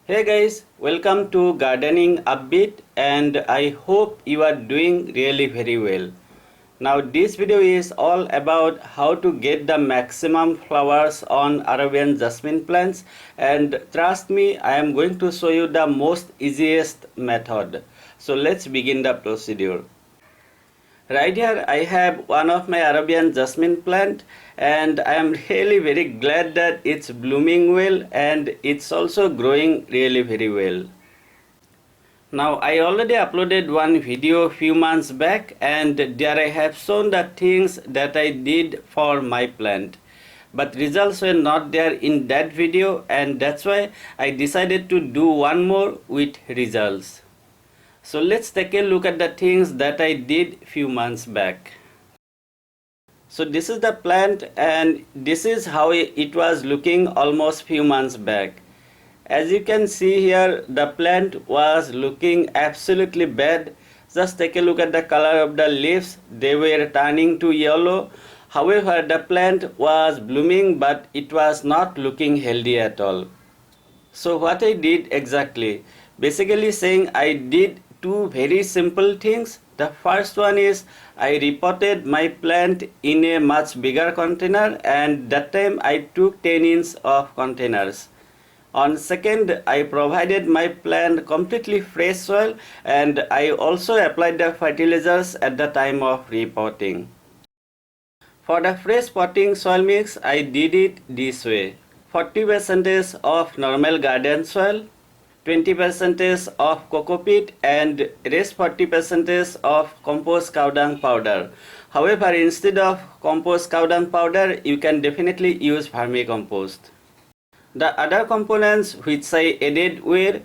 Hey guys, welcome to Gardening Upbeat and I hope you are doing really very well. Now this video is all about how to get the maximum flowers on Arabian Jasmine plants, and trust me, I am going to show you the most easiest method. So let's begin the procedure. Right here I have one of my Arabian Jasmine plant, and I am really very glad that it's blooming well and it's also growing really very well. Now I already uploaded one video a few months back, and there I have shown the things that I did for my plant. But results were not there in that video, and that's why I decided to do one more with results. So let's take a look at the things that I did few months back. So this is the plant, and this is how it was looking almost few months back. As you can see here, the plant was looking absolutely bad. Just take a look at the color of the leaves. They were turning to yellow. However, the plant was blooming, but it was not looking healthy at all. So what I did exactly? Basically saying I did two very simple things. The first one is I repotted my plant in a much bigger container, and that time I took 10 inch of containers. On second, I provided my plant completely fresh soil, and I also applied the fertilizers at the time of repotting. For the fresh potting soil mix, I did it this way. 40% of normal garden soil, 20% of coco peat, and rest 40% of compost cow dung powder. However, instead of compost cow dung powder, you can definitely use vermicompost. The other components which I added were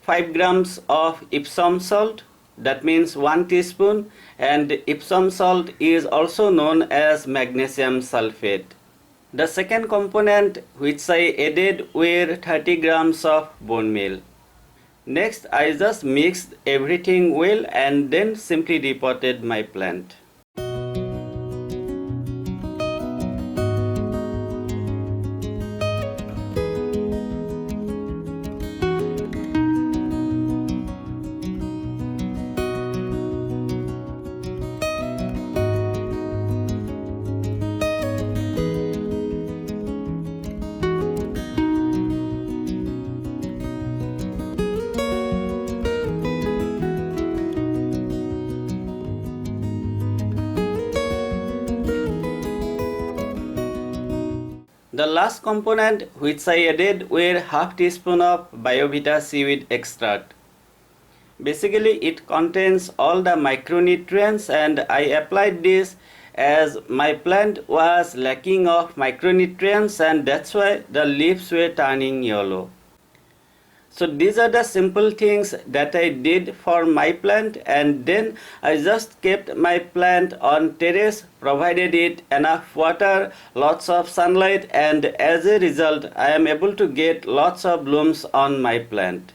5 grams of Epsom salt, that means 1 teaspoon, and Epsom salt is also known as magnesium sulfate. The second component which I added were 30 grams of bone meal. Next, I just mixed everything well and then simply repotted my plant. The last component which I added were half teaspoon of Biovita seaweed extract. Basically it contains all the micronutrients, and I applied this as my plant was lacking of micronutrients, and that's why the leaves were turning yellow. So these are the simple things that I did for my plant, and then I just kept my plant on terrace, provided it enough water, lots of sunlight, and as a result I am able to get lots of blooms on my plant.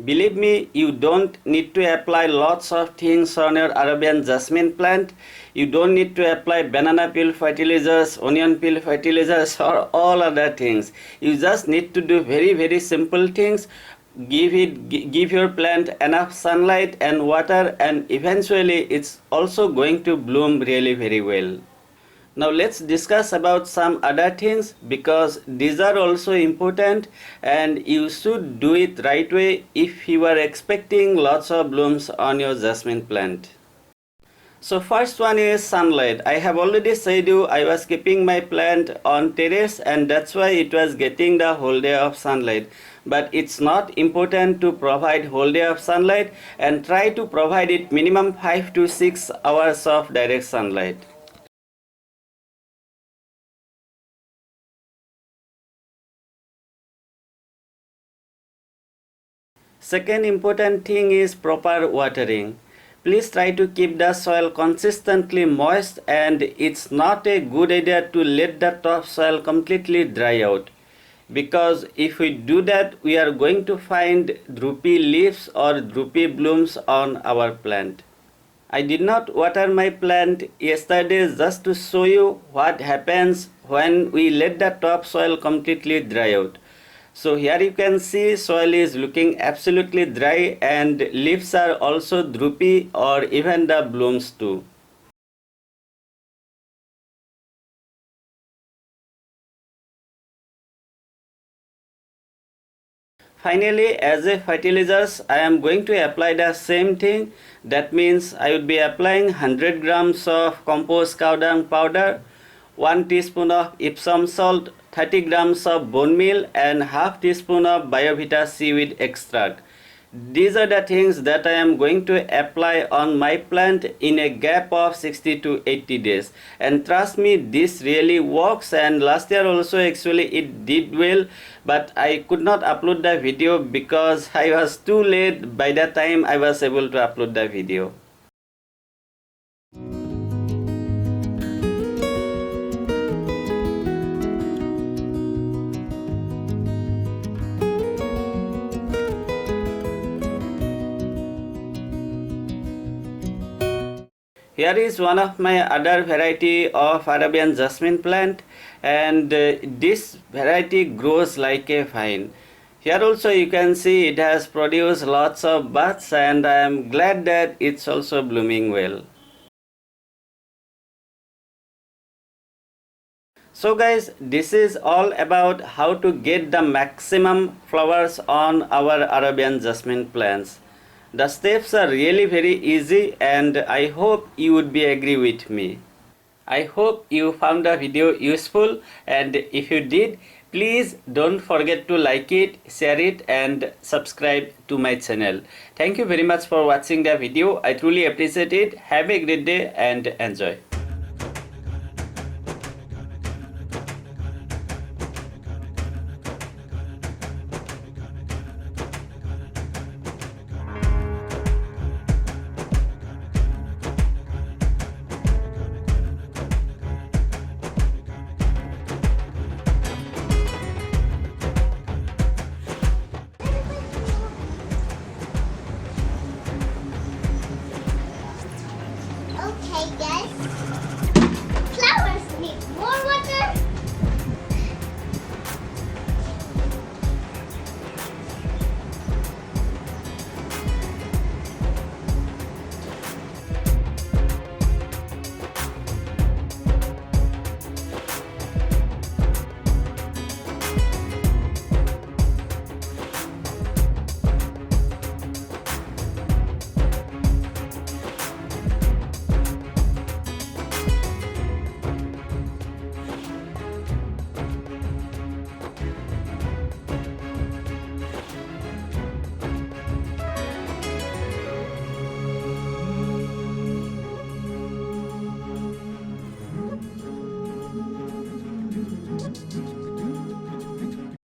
Believe me, you don't need to apply lots of things on your Arabian Jasmine plant. You don't need to apply banana peel fertilizers, onion peel fertilizers, or all other things. You just need to do very simple things. Give your plant enough sunlight and water, and eventually it's also going to bloom really very well. Now let's discuss about some other things, because these are also important and you should do it right way if you are expecting lots of blooms on your jasmine plant. So first one is sunlight. I have already said you I was keeping my plant on terrace, and that's why it was getting the whole day of sunlight. But it's not important to provide whole day of sunlight, and try to provide it minimum 5 to 6 hours of direct sunlight. Second important thing is proper watering. Please try to keep the soil consistently moist, and it's not a good idea to let the topsoil completely dry out, because if we do that we are going to find droopy leaves or droopy blooms on our plant. I did not water my plant yesterday just to show you what happens when we let the topsoil completely dry out. So here you can see soil is looking absolutely dry and leaves are also droopy or even the blooms too. Finally, as a fertilizers, I am going to apply the same thing. That means I would be applying 100 grams of compost cow dung powder, 1 teaspoon of Epsom salt, 30 grams of bone meal and half teaspoon of Biovita seaweed extract. These are the things that I am going to apply on my plant in a gap of 60 to 80 days. And trust me, this really works, and last year also actually it did well, but I could not upload the video because I was too late by the time I was able to upload the video. Here is one of my other variety of Arabian Jasmine plant, and this variety grows like a vine. Here also you can see it has produced lots of buds, and I am glad that it's also blooming well. So guys, this is all about how to get the maximum flowers on our Arabian Jasmine plants. The steps are really very easy, and I hope you would be agree with me. I hope you found the video useful, and if you did, please don't forget to like it, share it and subscribe to my channel. Thank you very much for watching the video. I truly appreciate it. Have a great day and enjoy.